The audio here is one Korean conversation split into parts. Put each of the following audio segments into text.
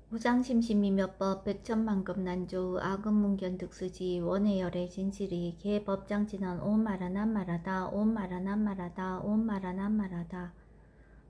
무상심심이몇법 백천만급 난조 악음문견 득수지 원해열의 진실이 개법장치는 온마라난마라다 온마라난마라다 온마라난마라다.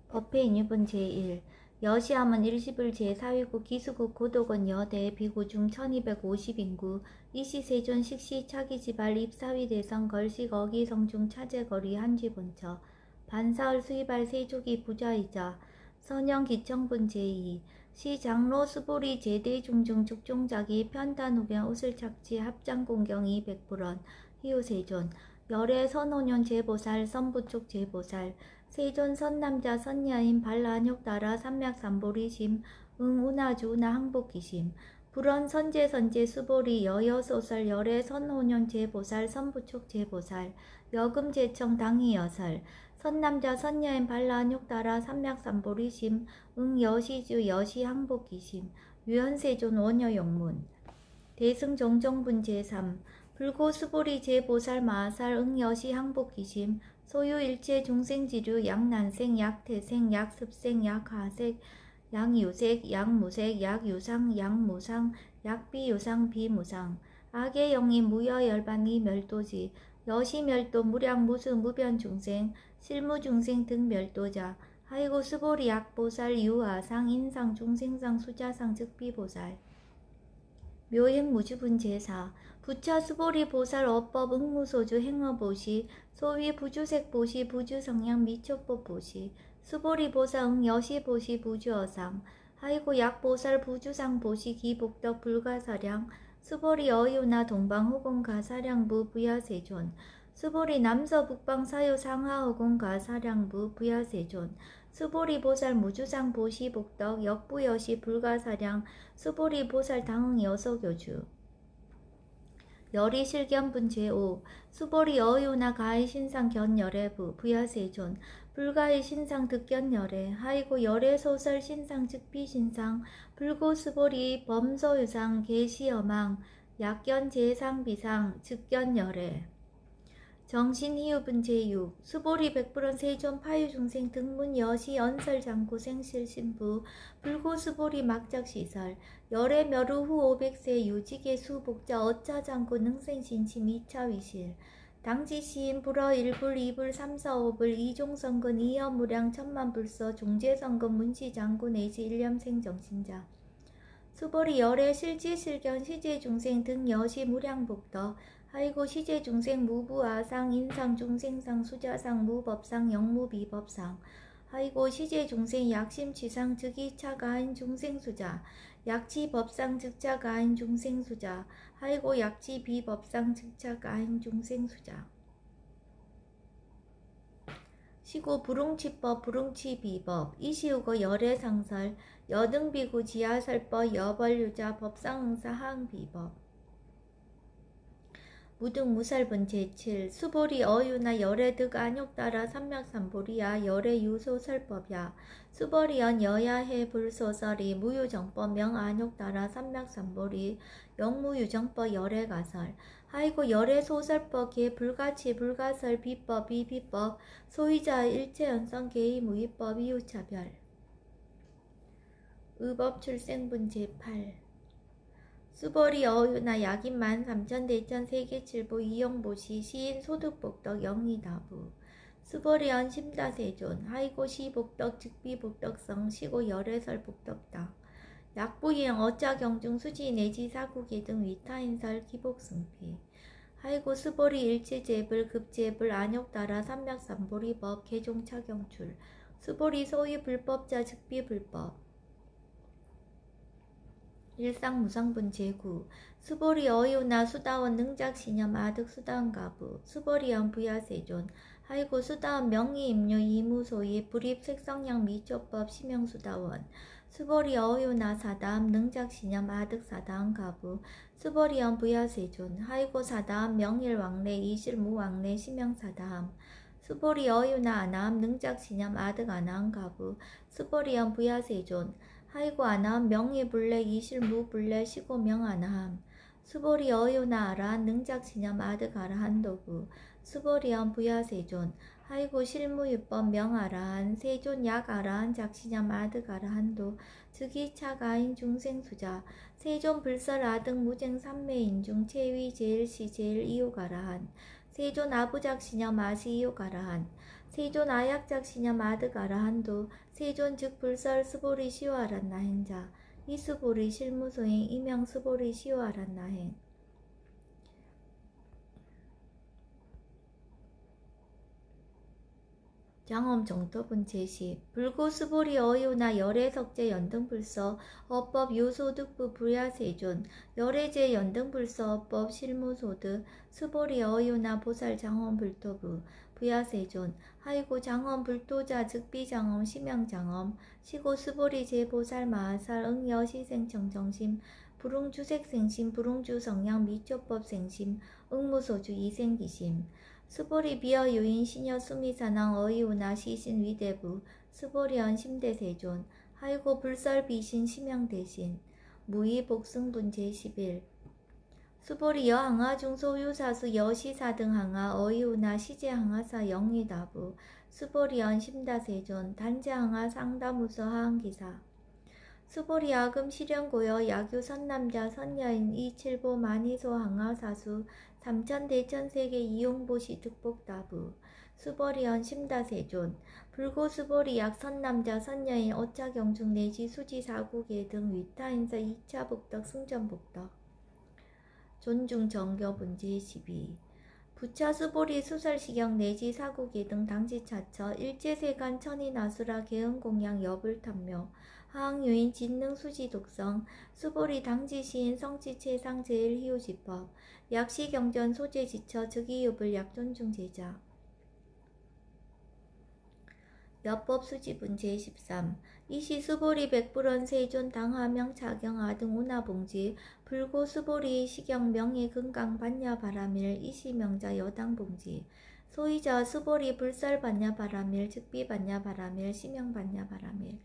법회인유분 제1 여시함은 일시불 제4위국 기수국 고독은 여대 비구 중 1250인구 이시세존 식시 차기지발 입사위대성 걸식 어기성중 차제거리 한쥐본처 반사을 수의발 세족이 부자이자 선영기청분 제2 시장로 수보리 제대중중 죽종자기 편단후견 우슬착지 합장공경이 백불원 희우세존 열애 선호년 제보살 선부촉 제보살 세존 선남자 선야인 발라안욕 따라 삼맥삼보리심 응운하주 우나 항복기심 불원 선제 수보리 여여소설 열애 선호년 제보살 선부촉 제보살 여금제청 당희여설 선남자 선야인 발라안욕 따라 삼맥삼보리심 응여시주 여시 항복기심 유현세존 원여용문 대승정정분 제3 불고수보리 제보살 마하살 응여시 항복기심 소유일체 중생지류 약난생 약태생 약습생 약하색 약유색 약무색 약유상 약무상 약비유상 비무상 악의 영이 무여열반이 멸도지 여시멸도 무량무수 무변중생 실무중생 등 멸도자 하이고 수보리 약보살 유아상 인상 중생상 수자상 즉비보살 묘행무주분 제4 부처 수보리 보살 어법 응무소주 행어보시 소위 부주색보시 부주성량 미촉법보시 수보리 보살 응여시보시 부주어상 하이고 약보살 부주상보시 기복덕 불가사량 수보리 어유나 동방호공 가사량부 부야세존 수보리 남서북방 사유 상하호공 가사량부 부야세존 수보리 보살 무주상 보시 복덕 역부여시 불가사량 수보리 보살 당응 여서교주 열이 실견분 제5 수보리 어유나 가히 신상 견열애부 부야세존 불가히 신상 득견열애 하이고 열애 소설 신상 즉비신상 불고 수보리 범소유상 계시여망 약견 제상 비상 즉견열애 정신희유분 제6 수보리 백불원 세존 파유중생 등문 여시 연설장구 생실신부 불고수보리 막작시설 열애 멸후 후 500세 유직의 수복자 어차장구 능생신치 미차위실 당지시인 불어 1불 2불 3, 4, 5불 이종성근 이여무량 천만불서 종제성근 문시장구 내지 일념생 정신자 수보리 열애 실지실견 시제중생 등 여시 무량복덕 하이고 시제중생 무부아상 인상중생상 수자상 무법상 영무비법상 하이고 시제중생 약심취상 즉이차가인 중생수자 약치법상 즉차가인 중생수자 하이고 약치비법상 즉차가인 중생수자 시고 불웅치법 불웅치비법 이시우고 열애상설 여등비구 지하설법 여벌유자 법상응사 하응비법 무등무살분 제7 수보리 어유나 열애득 안욕 따라 삼맥삼보리야 열애유소설법야 수보리연 여야해 불소설이 무유정법 명안욕 따라 삼맥삼보리 영무유정법 열애가설 하이고 열애소설법 개 불가치 불가설 비법 비비법 소위자 일체연성 개의 무위법 이유차별 의법 출생분 제8 수보리 어유나 약인 13,000대천 세계칠보 이용보시 시인 소득복덕 영희다부 수보리언 심다세존 하이고 시복덕 즉비복덕성 시고 열애설복덕당 약부이행 어짜경중 수지 내지 사국이 등 위타인설 기복승피 하이고 수보리 일체제불 급제불 안욕 따라 삼맥삼보리법 개종차경출 수보리 소위 불법자 즉비불법 일상무상분 제9 수보리 어유나 수다원 능작시념 아득 수다원가부 수보리연 부야세존 하이고 수다원 명의임료 이무소이 불입색성량 미초법 심형수다원 수보리 어유나 사다함 능작시념 아득 사다원가부 수보리연 부야세존 하이고 사다함 명일왕래 이실무왕래 심형사다함 수보리 어유나 아나함 능작시념 아득 아나함가부 수보리연 부야세존 하이고 아나함 명의불래 이실무불래 시고명 아나함 수보리 어유나 아라한 능작시념 아득 아라한도구 수보리언 부야세존 하이고 실무유법 명아라한 세존 약아라한 작시냐 마득아라한도 즉이차가인 중생수자 세존 불설아등 무쟁 삼매인중 체위 제일시 제일 이요가라한 세존 아부작시냐 마시이요가라한 세존 아약작시냐 마득아라한도 세존 즉 불설 스보리 시오아란나 행자 이 스보리 실무소행 이명 스보리 시오아란나 행 장엄 정토분 제시 불고스보리 어유나 열애석제 연등불서 어법 요소득부 부야세존 열애제 연등불서 어법 실무소득 스보리 어유나 보살 장엄 불토부 부야세존 하이고 장엄 불토자 즉비장엄 심양장엄 시고 스보리 제보살 마하살 응여시생 정정심 불웅주색생심 불웅주성양 미초법생심 응무소주 이생기심 스보리 비어 유인 시녀 수미사낭 어이우나 시신 위대부 스보리언 심대세존 하이고 불설 비신 심양 대신 무의 복승분 제11 스보리 여항아 중소유사수 여시사 등 항아 어이우나 시제 항아사 영리다부 스보리언 심다세존 단제 항아 상다무서 하항기사 스보리 아금 실현고여 야규 선남자 선여인 이칠보 만이소 항아사수 삼천대천세계 이용보시 득복다부 수보리언 심다세존 불고수보리 약선남자 선여인 어차경중 내지 수지사국계 등 위타인사 2차 복덕 승전복덕 존중정교분지 12 부차수보리 수설시경 내지 사국계 등 당지차처 일제세간 천인아수라 개응공양 여불탐묘 하항유인 진능수지독성 수보리 당지시인 성지체상 제일희우지법 약시경전 소재지처 즉이유불 약존중제자 여법수지분 제13 이시 수보리 백불원 세존 당하명 차경 아등 운하봉지 불고 수보리 시경 명예 금강 반야 바라밀 이시 명자 여당 봉지 소이자 수보리 불설 반야 바라밀 즉비 반야 바라밀 시명 반야 바라밀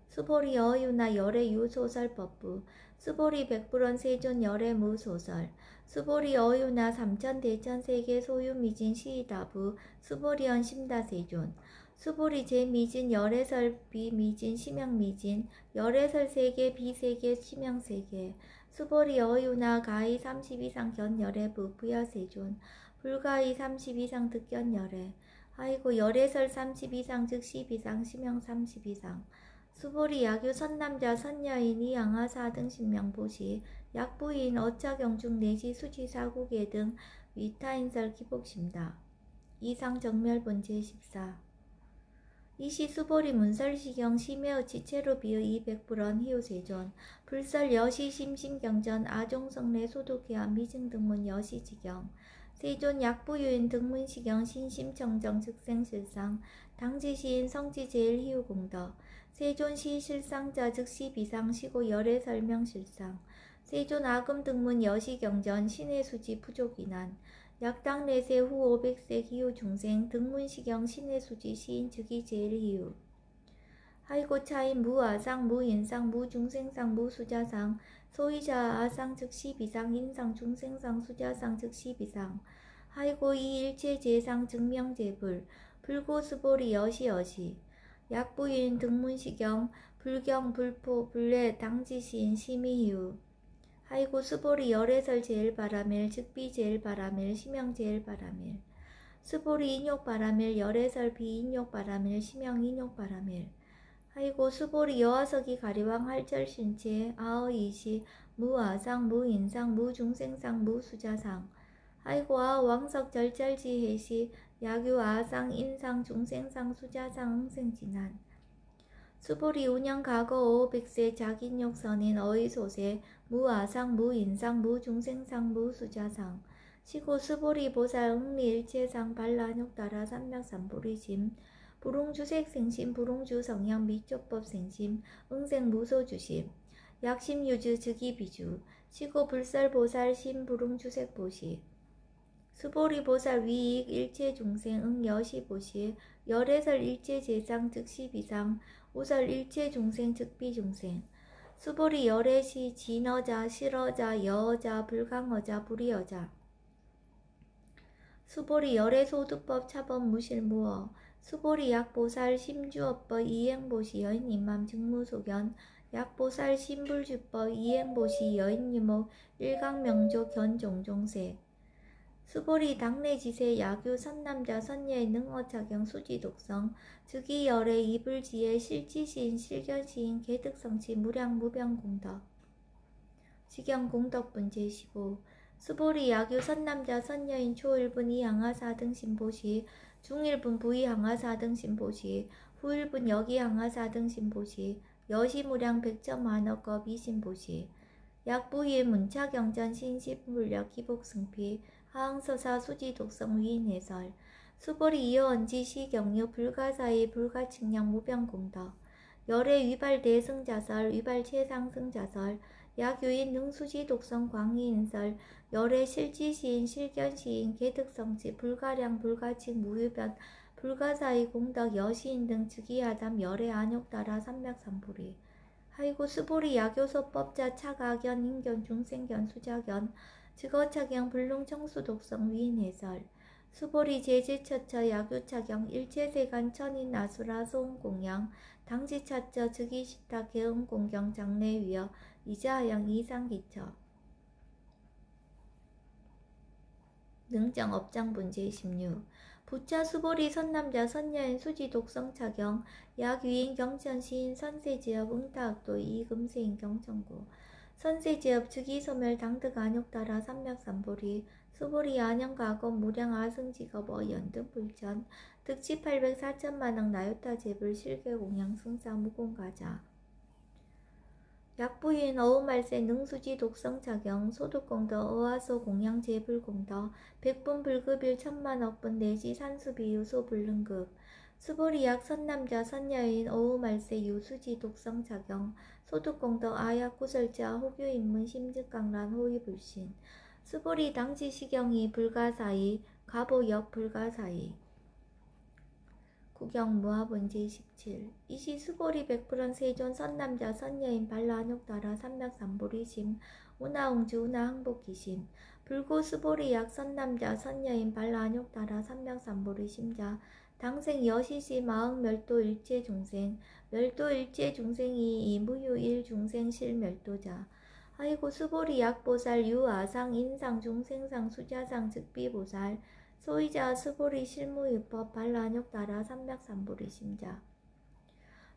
수보리 어유나 열애 유소설법부 수보리 백불원 세존 열애 무소설 수보리 어유나 삼천대천세계 소유미진 시이다부 수보리언 심다세존 수보리 제미진 열애설 비미진 심양미진 열애설 세계 비세계 심양세계 수보리 어유나 가히 30 이상 견열애부 부야세존 불가히 30 이상 득견열애 아이고 열애설 30 이상 즉 10 이상 심양 30 이상 수보리 야규 선남자 선여인이 양하사 등 신명보시 약부인 어차경중 내지 수지사국계 등 위타인설 기복심다 이상 정멸본 제14 이시 수보리 문설시경 심해의 지체로 비의 200불원 희우세존 불설 여시 심심경전 아종성내 소독해야 미증등문 여시지경 세존 약부유인 등문시경 신심청정 즉생실상 당지시인 성지제일희우공덕 세존시 실상자 즉시 비상 시고 열애 설명실상 세존 아금 등문 여시경전 신의수지 부족이난 약당 내세 후 500세 기후 중생 등문시경 신의수지 시인 즉이 제일희우 하이고 차인 무아상 무인상 무중생상 무수자상 소이자 아상 즉시 비상 인상 중생상 수자상 즉시 비상 하이고 이 일체 제상 증명제불 불고수보리 여시여시 약부인 등문시경 불경 불포 불례 당지시인 심의희우 하이고 수보리 열애설 제일바라밀 즉비 제일바라밀 심영 제일바라밀 수보리 인욕바라밀 열애설 비인욕바라밀 심영 인욕바라밀 하이고 수보리 여화석이 가리왕 할절신체 아어이시 무아상 무인상 무중생상 무수자상 하이고 아왕석 절절지해시 야규 아상 인상 중생상 수자상 응생진한 수보리 운영 과거 500세 자긴욕선인 어이소세 무아상 무인상 무중생상 무수자상 시고 수보리 보살 응리일체상 반란욕따라 삼맥삼보리심 불웅주색생심 불웅주성양 미초법생심 응생무소주심 약심유주 즉이비주 시고 불설보살심 불웅주색보시 수보리보살 위익 일체중생 응여시보시 열애설 일체제상 즉시비상 우설 일체중생 즉비중생 수보리 열애시 진어자 실어자 여어자 불강어자 불이어자 수보리 열애소득법 차법 무실무어 수보리 약보살 심주업법 이행보시 여인 임맘 직무소견 약보살 심불주법 이행보시 여인 유목 일강명조 견종종세 수보리 당내지세 야규 선남자 선녀의 능어차경 수지독성 즉위열의 이불지의 실지시인 실견시인 개득성치 무량무병공덕 지경공덕분 제15 수보리 야규 선남자 선녀인 초일분 이항하사 등 신보시 중일분 부이항하사 등 신보시 후일분 여기항하사 등 신보시 여시무량 백점만억겁 이신보시 약부의 문차경전 신시불력 기복승피 하항서사 수지독성 위인해설 수보리 이어언지 시경유 불가사의 불가측량 무병공덕 열의 위발 대승자설 위발 최상승자설 약유인 능수지 독성 광희인설 열의 실지시인 실견시인 개득성치 불가량 불가칙 무유변 불가사의 공덕 여시인 등 즉위하담 열의 안욕따라 삼맥삼불이 하이고 수보리 야교소법자 차가견 인견 중생견 수자견 즉어차경 불능청수 독성 위인해설 수보리 제지처처 야교차경 일체세간 천인 나수라 소음공양 당지차처 즉위식타 개음공경 장례위여 이자하양 이상기처 능정 업장분 제16 부차 수보리 선남자 선녀인 수지 독성차경 약위인 경천시인 선세지업 응타학도 이금세인 경천구 선세지업 즉위소멸 당득 안욕따라 삼맥삼보리 수보리 안영가검 무량 아승직업 어연등 불천 득지 800 4천만억 나요타 제불 실계공양 승사 무공가자 약부인 어우말세 능수지 독성차경 소득공덕 어화소 공양 제불공덕 백분 불급일 천만억분 내지 산수비유 소불능급 수보리 약 선남자 선녀인 어우말세 유수지 독성차경 소득공덕 아약구설자 호교인문 심즉강란 호위불신 수보리 당지시경이 불가사의 가보역 불가사의 구경무화본 제17 이시 수보리 백불원 세존 선남자 선녀인 발라안욕따라 삼맥삼보리심 운하웅주 운하항복기심 불고 수보리 약 선남자 선녀인 발라안욕따라 삼맥삼보리심자 당생 여시시 마흥 멸도 일체중생 멸도 일체중생이 이무유 일중생 실멸도자 아이고 수보리 약보살 유아상 인상 중생상 수자상 즉비보살 소이자 수보리 실무유법 발라안욕따라 삼맥삼보리 심자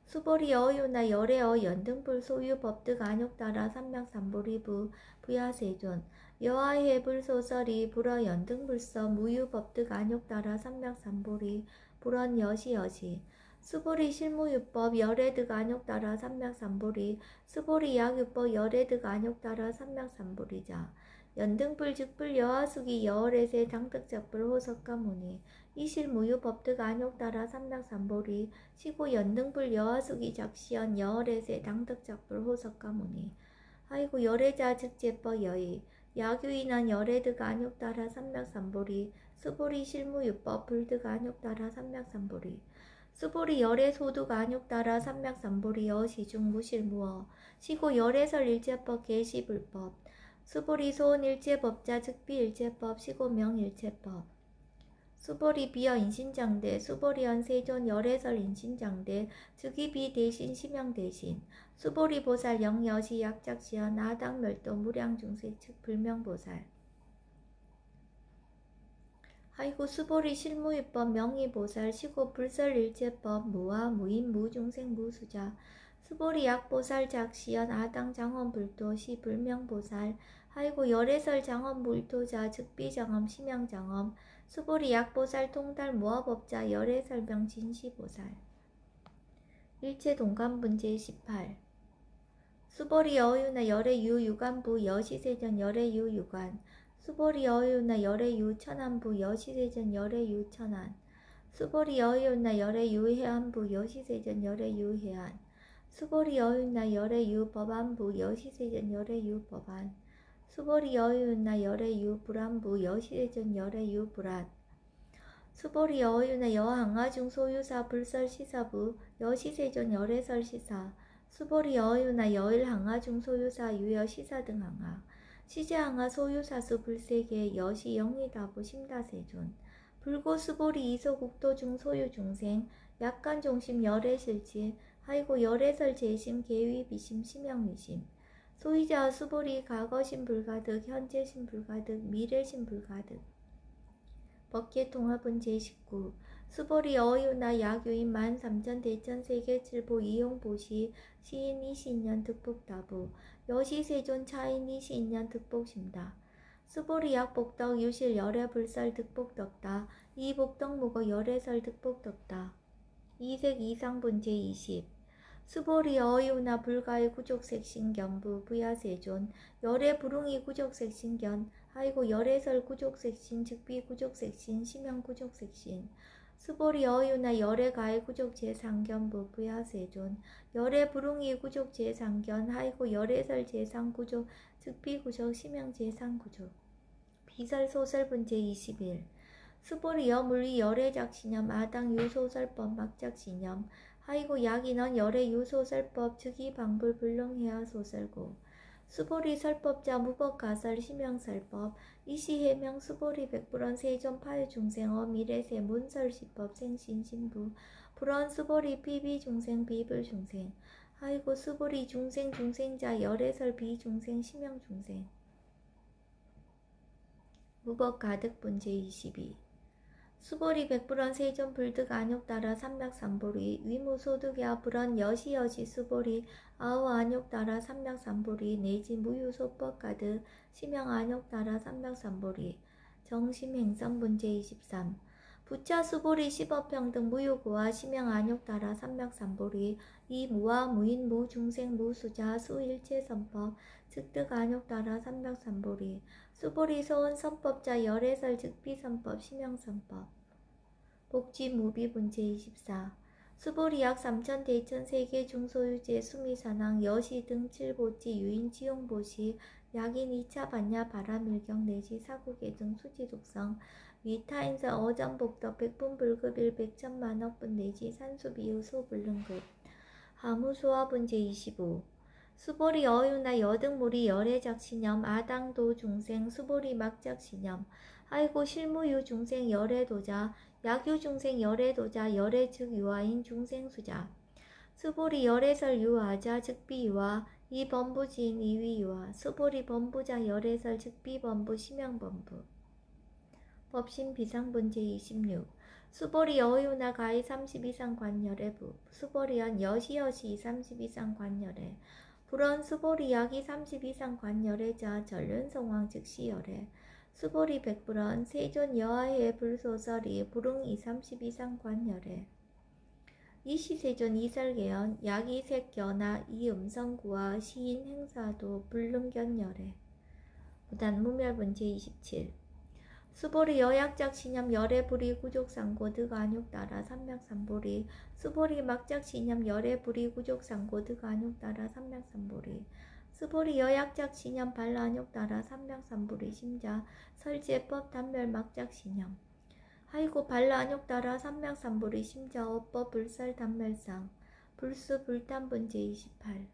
수보리 어유나 열애어 연등불 소유법득 안욕따라 삼맥삼보리부 부야세존 여하해불소설이 불어 연등불서 무유법득 안욕따라 삼맥삼보리 불언 여시여시 수보리 실무유법 열애득 안욕따라 삼맥삼보리 수보리 약유법 열애득 안욕따라 삼맥삼보리자 연등불 즉불 여하수기 여월에세 당득작불 호석가무니 이실무유법득 안욕따라 삼맥삼보리 시고 연등불 여하수기 작시연 여월에세 당득작불 호석가무니 아이고 열애자 즉제법 여의 야규인한 열애득 안욕따라 삼맥삼보리 수보리 실무유법 불득 안욕따라 삼맥삼보리 수보리 열애소득 안욕따라 삼맥삼보리 여시중 무실무어 시고 열애설 일제법 개시불법 수보리 소은 일체법자 즉비 일체법 시고명 일체법 수보리 비어 인신장대 수보리언 세존 열애설 인신장대 즉위비 대신 시명 대신 수보리 보살 영여시 약작시연 아당멸도 무량중세 측 불명보살 아이고 수보리 실무유법 명의보살 시고 불설일체법 무아 무인 무중생 무수자 수보리 약보살 작시연 아당 장엄불도 시 불명보살 아이고 열애설 장엄불도자 즉비장엄 심양장엄 수보리 약보살 통달 무아법자 열애설명 진시보살 일체동감분 제18 수보리 어유나 열애유 유관부 여시세전 열애유 유관 수보리 어유나 열애유 천안부 여시세전 열애유 천안 수보리 어유나 열애유 해안부 여시세전 열애유 해안 수보리 어유나 열애유 법안부 여시세전 열애유 법안 수보리 어유나 열애유 불안부 여시세전 열애유 불안 수보리 어유나 여항아중 소유사 불설시사부 여시세전 열애설시사 수보리 어유나 여일항아중 소유사 유여시사 등 항아 시제항하 소유사수 불세계 여시 영리다부 심다세존 불고수보리 이소국도중 소유중생 약간종심 열애실지 하이고 열애설 재심 계위비심 심영미심 소이자 수보리 과거심 불가득 현재심 불가득 미래심 불가득 법계통합은 제19 수보리 어유나 야교인 13,000 대천 세계칠보 이용보시 시인 이시인년 득복다부 여시세존 차인 이시인년 득복심다 수보리 약복덕 유실 열애 불설 득복덕다 이복덕 무거 열애설 득복덕다 이색 이상분 제20 수보리 어유나 불가의 구족색신견부 부야세존 열애 불웅이 구족색신견 하이고 열애설 구족색신 즉비 구족색신 심형 구족색신 수보리 어유나 열애 가의 구족 제상견부 부야세존 열애 불웅이 구족 제상견 하이고 열애설 제상 구족 즉비 구족 심형 제상 구족 비설 소설분 제21 수보리 여물리 열애 작신념 아당 유소설법 막작신념 하이고 약인원 열애 유소설법 즉이 방불 불능해야 소설고 수보리 설법자 무법가설 심형설법 이시해명 수보리 백불원 세존 파유중생 어미래세 문설시법 생신신부 불원 수보리 비비중생 비불중생 하이고 수보리 중생 중생자 열애설 비중생 심형중생 무법가득분 제22 수보리 백불원 세존 불득 안욕따라 삼략삼보리 위무소득야 불원 여시여시 수보리 아우 안욕따라 삼략삼보리 내지 무유소법 가득 심형 안욕따라 삼략삼보리 정심행선분 제23 부차 수보리 시법평등 무유고와 심형 안욕따라 삼략삼보리 이 무와 무인 무중생 무수자 수일체선법 즉득 안욕따라 삼략삼보리 수보리 소원 선법자 열애설 즉비선법 심형선법 복지무비분 제24 수보리 약 3,000 대천 세계 중소유제 수미산항 여시 등 7보지 유인 지용보시 약인 2차 반야 바라밀경 내지 사국의 등 수지독성 위타인서 어전복덕 백분불급일 백천만억분 내지 산수비유 소불능급 하무소화분 제25 수보리 어유나 여등무리 열애작신념 아당도 중생 수보리 막작신념 하이고 실무유 중생 열애도자 약유 중생 열애도자 열애 즉 유아인 중생수자 수보리 열애설 유아자 즉비 유아 이 범부지인 이위 유아 수보리 범부자 열애설 즉비 범부 심형 범부 법신 비상분 제26 수보리 어유나 가히 30 이상 관열애부 수보리연 여시여시 30 이상 관열애 불원 수보리 약이 30 이상 관열애자 전륜성왕 즉시열애 수보리 백불원 세존 여하의 불소설이 불웅 30 이상 관열애 이시세존 이설계연 약이 색견나 이음성구와 시인 행사도 불능견열애 무단무멸분 제27 수보리 여약작신념 열애불이 구족상고 득안육따라 삼략삼보리 수보리 막작신념 열애불이 구족상고 득안육따라 삼략삼보리 수보리 여약작신념 발라안육따라 삼략삼보리 심자 설제법 단멸 막작신념 하이고 발라안육따라 삼략삼보리 심자 어법 불설 단멸상 불수 불탄분 제28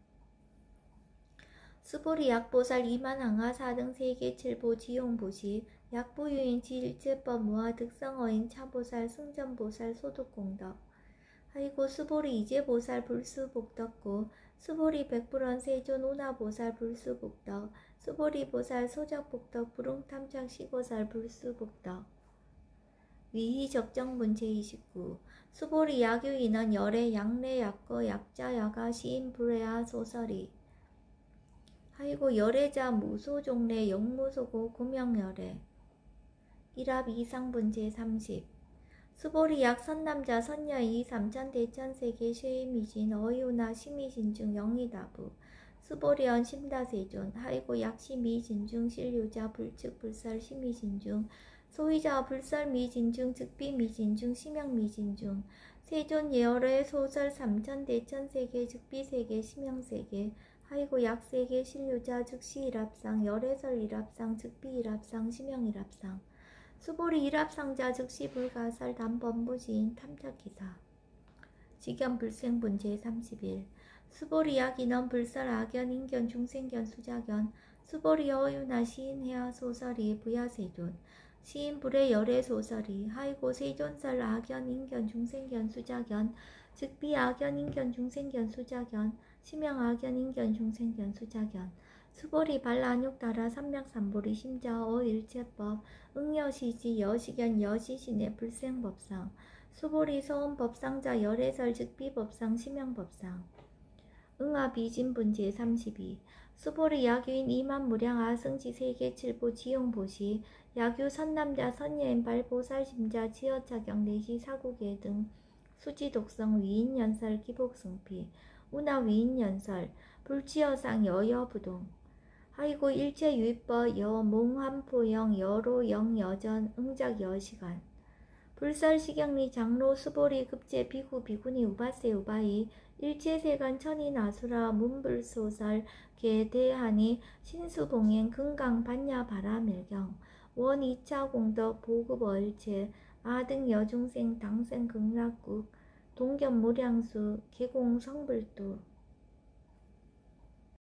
수보리 약보살 이만항하 4등 세계 7보 지용보시 약부유인 지일제법 무하 득성어인 차보살 승전보살 소득공덕 하이고 수보리 이제보살 불수복덕고 수보리 백불원 세존 운하보살 불수복덕 수보리보살 소작복덕 불웅탐착 시보살 불수복덕 위희적정분 제29 수보리 약유인원 열애 약내 약거 약자 야가 시인 불애하 소설이 하이고 열애자 무소종래 영무소고 고명열애 일합 이상분 제30 수보리 약 선남자 선녀이 3,000 대천세계 쉐이미진 어유나 시미진중 영이다부 수보리언 심다세존 하이고 약시미진중 실유자 불측 불설 시미진중 소위자 불설 미진중 즉비 미진중 심형 미진중 세존 예열의 소설 3,000 대천세계 즉비세계 심형세계 하이고 약세계 실유자 즉시 일합상 열애설 일합상 즉비 일합상 심형 일합상 수보리 일합상자 즉시 불가설 단범부지인 탐탁기사 직연 불생분 제31 수보리 약인원 불설 악연 인견 중생견 수자견 수보리 어유나 시인 해야 소설이 부야세존 시인 불의 열애 소설이 하이고 세존설 악연 인견 중생견 수자견 즉비 악연 인견 중생견 수자견 심양 악연 인견 중생견 수자견 수보리 발안욕따라 삼맥삼보리 심자 어일체법 응여시지 여시견 여시신의 불생법상 수보리 소음법상자 열애설 즉비법상 심양법상 응아비진분 제32 수보리 야규인 이만무량 아승지 세계칠보 지용보시 야규 선남자 선여인 발보살심자 지어차경 내시 사국예 등 수지독성 위인연설 기복승피 운하 위인연설 불치여상 여여부동 하이고 일체유입법 여몽환포영 여로영 여전 응작 여시간 불설시경리 장로 수보리 급제 비구 비구니 우바세 우바이 일체세간 천인 아수라 문불소설 개대하니 신수봉행 금강 반야 바라밀경 원 2차 공덕 보급 얼체 아등 여중생 당생 극락국 동견 모량수 개공 성불도